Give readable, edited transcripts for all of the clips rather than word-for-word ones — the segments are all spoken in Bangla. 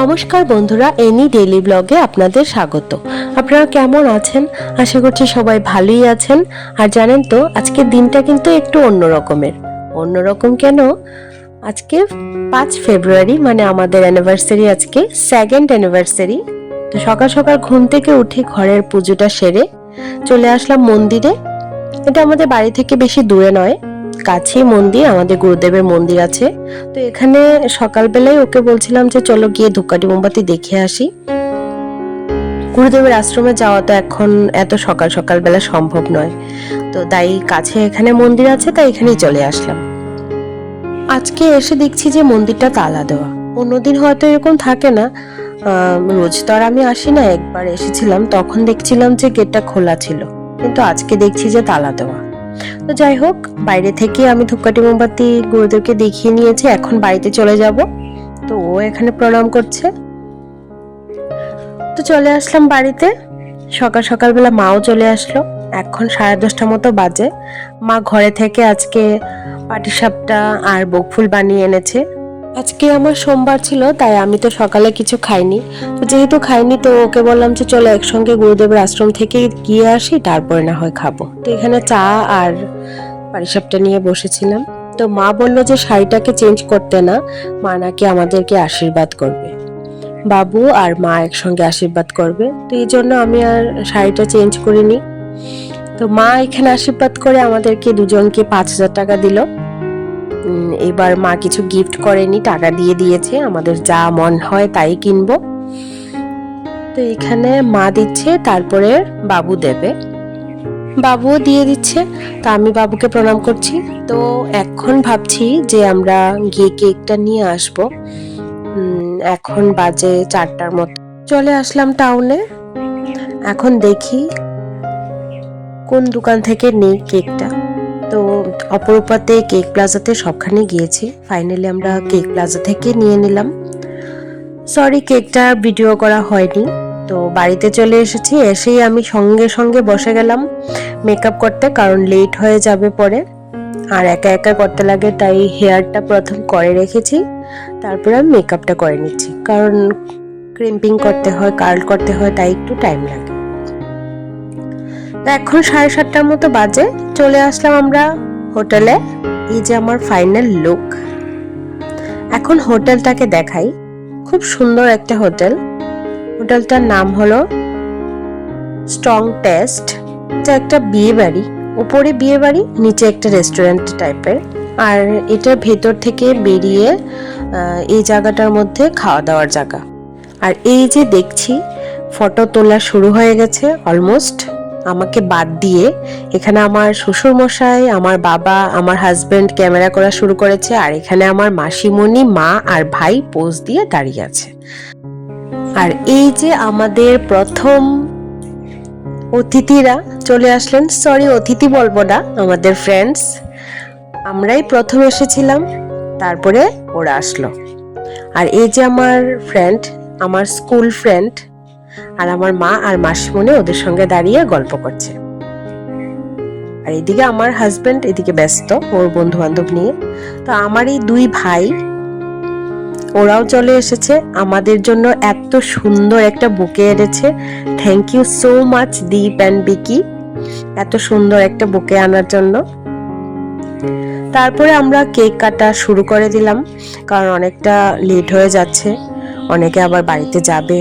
নমস্কার বন্ধুরা, এনি ডেইলি ব্লগে আপনাদের স্বাগত। আপনারা কেমন আছেন? আশা করছি সবাই ভালোই আছেন। আর জানেন তো, আজকের দিনটা কিন্তু একটু অন্যরকমের। অন্যরকম কেন? আজকে 5 ফেব্রুয়ারি, মানে আমাদের অ্যানিভার্সারি, আজকে সেকেন্ড অ্যানিভার্সারি। তো সকাল সকাল ঘুম থেকে উঠে ঘরের পুজোটা সেরে চলে আসলাম মন্দিরে। এটা আমাদের বাড়ি থেকে বেশি দূরে নয়, কাছেই মন্দির, আমাদের গুরুদেবের মন্দির আছে। তো এখানে সকালবেলায় ওকে বলছিলাম যে চলো গিয়ে ধূপকাঠি মোমবাতি দেখে আসি। গুরুদেবের আশ্রমে যাওয়া তো এখন এত সকাল সকালবেলা সম্ভব নয়, তো তাই কাছে এখানে মন্দির আছে, তাই এখানেই চলে আসলাম। আজকে এসে দেখছি যে মন্দিরটা তালা দেওয়া। অন্যদিন হয়তো এরকম থাকে না, রোজ তো আর আমি আসি না। একবার এসেছিলাম, তখন দেখছিলাম যে গেটটা খোলা ছিল, কিন্তু আজকে দেখছি যে তালা দেওয়া। তো যাই হোক, বাইরে থেকে আমি ধূপকাঠি মোমবাতি গুরুদেবকে দেখিয়ে নিয়েছি, এখন বাড়িতে চলে যাব। তো ও এখানে প্রণাম করছে। তো চলে আসলাম বাড়িতে। সকাল সকালবেলা মাও চলে আসলো। এখন 10:30 মতো বাজে। মা ঘরে থেকে আজকে পাটিসাপটা আর বকফুল বানিয়ে এনেছে। আজকে আমার সোমবার ছিল, তাই আমি তো সকালে কিছু খাইনি। তো যেহেতু খাইনি, তো ওকে বললাম যে চলো একসঙ্গে গুরুদেবের আশ্রম থেকে গিয়ে আসি, তারপরে না হয় খাবো। তো এখানে চা আর পাটিসাপটা নিয়ে বসেছিলাম। তো মা বললো যে শাড়িটাকে চেঞ্জ করতে না, মা নাকি আমাদেরকে আশীর্বাদ করবে, বাবু আর মা একসঙ্গে আশীর্বাদ করবে। তো এই জন্য আমি আর শাড়িটা চেঞ্জ করিনি। তো মা এখানে আশীর্বাদ করে আমাদেরকে দুজনকে 5,000 টাকা দিল। এবার মা কিছু গিফট করেনি, টাকা দিয়ে দিয়েছে, আমাদের যা মন হয় তাই কিনবো। তো এখানে মা দিচ্ছে, তারপরে বাবু দেবে, বাবুও দিয়ে দিচ্ছে। তো আমি বাবুকে প্রণাম করছি। তো এখন ভাবছি যে আমরা গিয়ে কেকটা নিয়ে আসবো। এখন বাজে 4টার মতো। চলে আসলাম টাউনে। এখন দেখি কোন দোকান থেকে নেই কেকটা। তো অপরূপাতে, কেক প্লাজাতে সবখানে গিয়েছি, ফাইনালি আমরা কেক প্লাজা থেকে নিয়ে নিলাম। সরি, কেকটা ভিডিও করা হয়নি। তো বাড়িতে চলে এসেছি, এসেই আমি সঙ্গে সঙ্গে বসে গেলাম মেকআপ করতে, কারণ লেট হয়ে যাবে পরে, আর একা একা করতে লাগে, তাই হেয়ারটা প্রথম করে রেখেছি, তারপরে আমি মেকআপটা করে নিচ্ছি, কারণ ক্রিম্পিং করতে হয়, কার্ল করতে হয়, তাই একটু টাইম লাগে। তো এখন 7:30টার মতো বাজে। চলে আসলাম আমরা হোটেলে। এই যে আমার ফাইনাল লুক। এখন হোটেলটাকে দেখাই। খুব সুন্দর একটা হোটেল। হোটেলটার নাম হলো স্ট্রং টেস্ট। এটা একটা বিয়ে বাড়ি, উপরে বিয়ে বাড়ি, নিচে একটা রেস্টুরেন্ট টাইপের। আর এটার ভেতর থেকে বেরিয়ে এই জায়গাটার মধ্যে খাওয়া দাওয়ার জায়গা। আর এই যে দেখছি, ফটো তোলা শুরু হয়ে গেছে অলমোস্ট, আমাকে বাদ দিয়ে। এখানে আমার শ্বশুর মশাই, আমার বাবা, আমার হাজবেন্ড ক্যামেরা করা শুরু করেছে, আর এখানে আমার মাসিমণি, মা আর ভাই পোজ দিয়ে দাঁড়িয়ে আছে। আর এই যে আমাদের প্রথম অতিথিরা চলে আসলেন। সরি, অতিথি বলবো না, আমাদের ফ্রেন্ডস। আমরাই প্রথম এসেছিলাম, তারপরে ওরা আসলো। আর এই যে আমার ফ্রেন্ড, আমার স্কুল ফ্রেন্ড, আর আমার মা আর মাসিমণি ওদের সঙ্গে দাঁড়িয়ে গল্প করছে। আর এদিকে আমার হাজবেন্ড এদিকে ব্যস্ত ওর বন্ধু বান্ধব নিয়ে। তো আমার এই দুই ভাই, ওরাও চলে এসেছে, আমাদের জন্য এত সুন্দর একটা বুকে এনেছে। Thank you so much Deep and Vicky, এত সুন্দর একটা বুকে আনার জন্য। তারপরে আমরা কেক কাটা শুরু করে দিলাম, কারণ অনেকটা লেট হয়ে যাচ্ছে, অনেকে আবার বাড়িতে যাবে,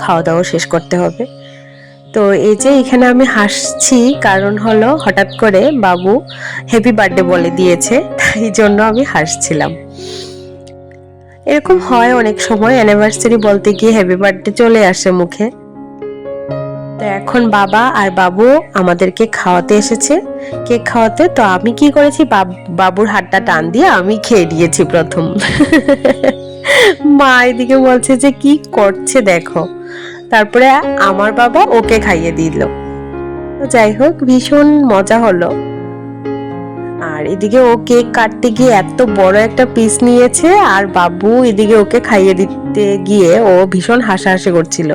খাওয়া দাওয়া শেষ করতে হবে। তো এই যে এখানে আমি হাসছি, কারণ হলো হঠাৎ করে বাবু হ্যাপি বার্থডে বলে দিয়েছে, তাই জন্য আমি হাসছিলাম। এরকম হয় অনেক সময়, অ্যানিভার্সারি বলতে গিয়ে হ্যাপি বার্থডে চলে আসে মুখে। তো এখন বাবা আর বাবু আমাদেরকে খাওয়াতে এসেছে, কেক খাওয়াতে। তো আমি কি করেছি, বাবুর হাতটা টান দিয়ে আমি খেয়ে নিয়েছি প্রথম। মা এদিকে বলছে যে কি করছে দেখো, তারপরে আমার বাবা ওকে খাইয়ে দিল। যাই হোক, ভীষণ মজা হলো। আর এদিকে ও কেক কাটতে গিয়ে এত বড় একটা পিস নিয়েছে, আর বাবু এদিকে ওকে খাইয়ে দিতে গিয়ে ও ভীষণ হাসাহাসি করছিল।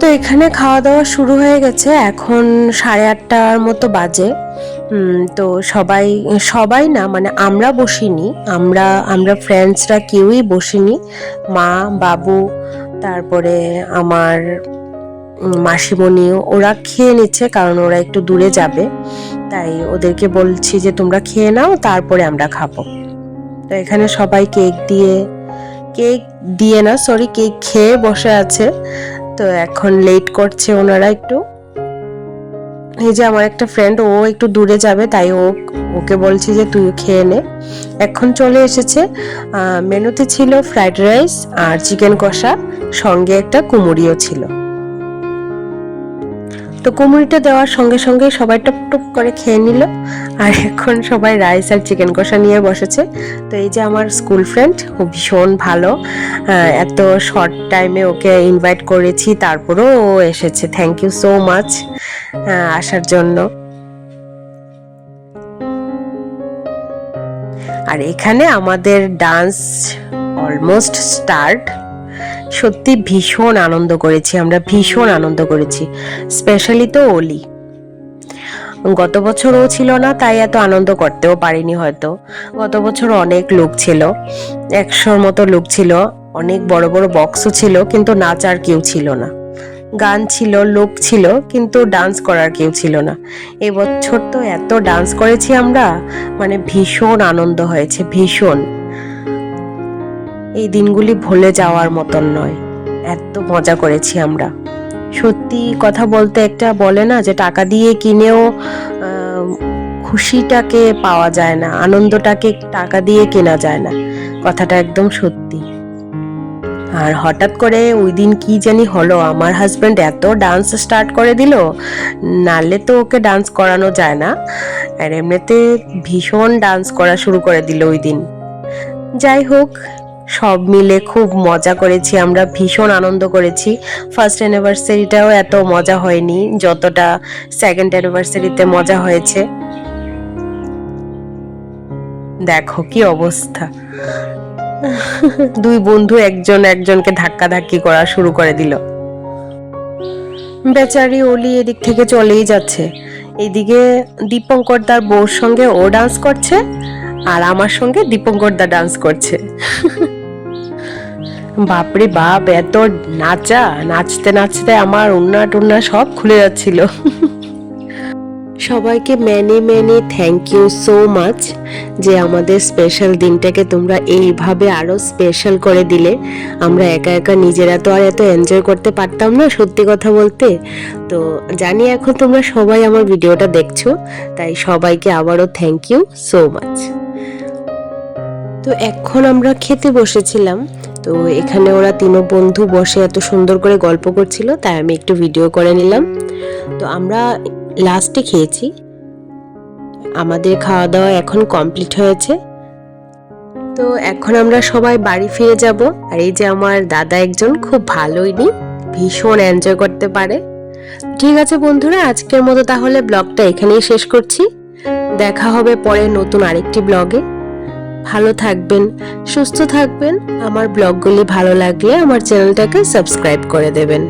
তো এখানে খাওয়া দাওয়া শুরু হয়ে গেছে, এখন 8:30টার মতো বাজে। তো সবাই সবাই না, মানে আমরা বসিনি, আমরা ফ্রেন্ডসরা কেউই বসিনি। মা, বাবু, তারপরে আমার মাসিমণিও, ওরা খেয়ে নিচ্ছে, কারণ ওরা একটু দূরে যাবে, তাই ওদেরকে বলছি যে তোমরা খেয়ে নাও, তারপরে আমরা খাবো। তো এখানে সবাই কেক দিয়ে না, সরি, কেক খেয়ে বসে আছে। তো এখন লেট করছে ওনারা একটু। এই যে আমার একটা ফ্রেন্ড, ও একটু দূরে যাবে, তাই ওকে বলছি যে তুই খেয়ে নে। এখন চলে এসেছে। মেনুতে ছিল ফ্রাইড রাইস আর চিকেন কষা, সঙ্গে একটা কুমুরিও ছিল। তো কুমুরিটা দেওয়ার সঙ্গে সঙ্গে সবাই টপ টপ করে খেয়ে নিল, আর এখন সবাই রাইস আর চিকেন কষা নিয়ে বসেছে। তো এই যে আমার স্কুল ফ্রেন্ড, ও ভীষণ ভালো, এত শর্ট টাইমে ওকে ইনভাইট করেছি, তারপরেও ও এসেছে। থ্যাংক ইউ সো মাচ আসার জন্য। আর এখানে আমাদের ডান্স অলমোস্ট স্টার্ট। সত্যি ভীষণ আনন্দ করেছি আমরা, ভীষণ আনন্দ করেছি। স্পেশালি তো অলি, গত বছর ও ছিল না, তাই এত আনন্দ করতেও পারিনি হয়তো। গত বছর অনেক লোক ছিল, 100-র মতো লোক ছিল, অনেক বড় বড় বক্সও ছিল, কিন্তু নাচার কেউ ছিল না। গান ছিল, লোক ছিল, কিন্তু ডান্স করার কেউ ছিল না। এবছর তো এত ডান্স করেছি আমরা, মানে ভীষণ আনন্দ হয়েছে, ভীষণ। এই দিনগুলি ভুলে যাওয়ার মতন নয়, এত মজা করেছি আমরা। সত্যি কথা বলতে, একটা বলে না যে টাকা দিয়ে কিনেও খুশিটাকে পাওয়া যায় না, আনন্দটাকে টাকা দিয়ে কেনা যায় না, কথাটা একদম সত্যি। আর হঠাৎ করে ওই দিন কি জানি হলো, আমার হাজব্যান্ড এত ডান্স স্টার্ট করে দিল, নালে তো ওকে ডান্স করানো যায় না, আর এমনিতে ভীষণ ডান্স করা শুরু করে দিল ওই দিন। যাই হোক, সব মিলে খুব মজা করেছি আমরা, ভীষণ আনন্দ করেছি। ফার্স্ট অ্যানিভার্সারিটাও এত মজা হয়নি যতটা সেকেন্ড অ্যানিভার্সারিতে মজা হয়েছে। দেখো কি অবস্থা, দুই বন্ধু একজনকে ধাক্কাধাক্কি করা শুরু করে দিল। বেচারি অলি এদিক থেকে চলেই যাচ্ছে, এইদিকে দীপঙ্কর দার বউর সঙ্গে ও ডান্স করছে, আর আমার সঙ্গে দীপঙ্কর দা ডান্স করছে। বাপরে বাপ, এত নাচা, নাচতে নাচতে আমার উন্না টুন্না সব খুলে যাচ্ছিল। সবাইকে many thank you so much, যে আমাদের স্পেশাল দিনটাকে তোমরা এইভাবে আরো স্পেশাল করে দিলে। আমরা একা একা নিজেরা তো আর এত এনজয় করতে পারতাম না, সত্যি কথা বলতে। তো জানি এখন তোমরা সবাই আমার ভিডিওটা দেখছো, তাই সবাইকে আবারও থ্যাংক ইউ সো মাচ। তো এখন আমরা খেতে বসেছিলাম। তো এখানে ওরা তিনো বন্ধু বসে এত সুন্দর করে গল্প করছিল, তাই আমি একটু ভিডিও করে নিলাম। তো আমরা লাস্টে খেয়েছি, আমাদের খাওয়া দাওয়া এখন কমপ্লিট হয়েছে। তো এখন আমরা সবাই বাড়ি ফিরে যাব। আর এই যে আমার দাদা একজন, খুব ভালোই নি, ভীষণ এনজয় করতে পারে। ঠিক আছে বন্ধুরা, আজকের মতো তাহলে ব্লগটা এখানেই শেষ করছি। দেখা হবে পরে নতুন আরেকটি ব্লগে। ভালো থাকবেন, সুস্থ থাকবেন। আমার ব্লগগুলি ভালো লাগলে আমার চ্যানেলটাকে সাবস্ক্রাইব করে দেবেন।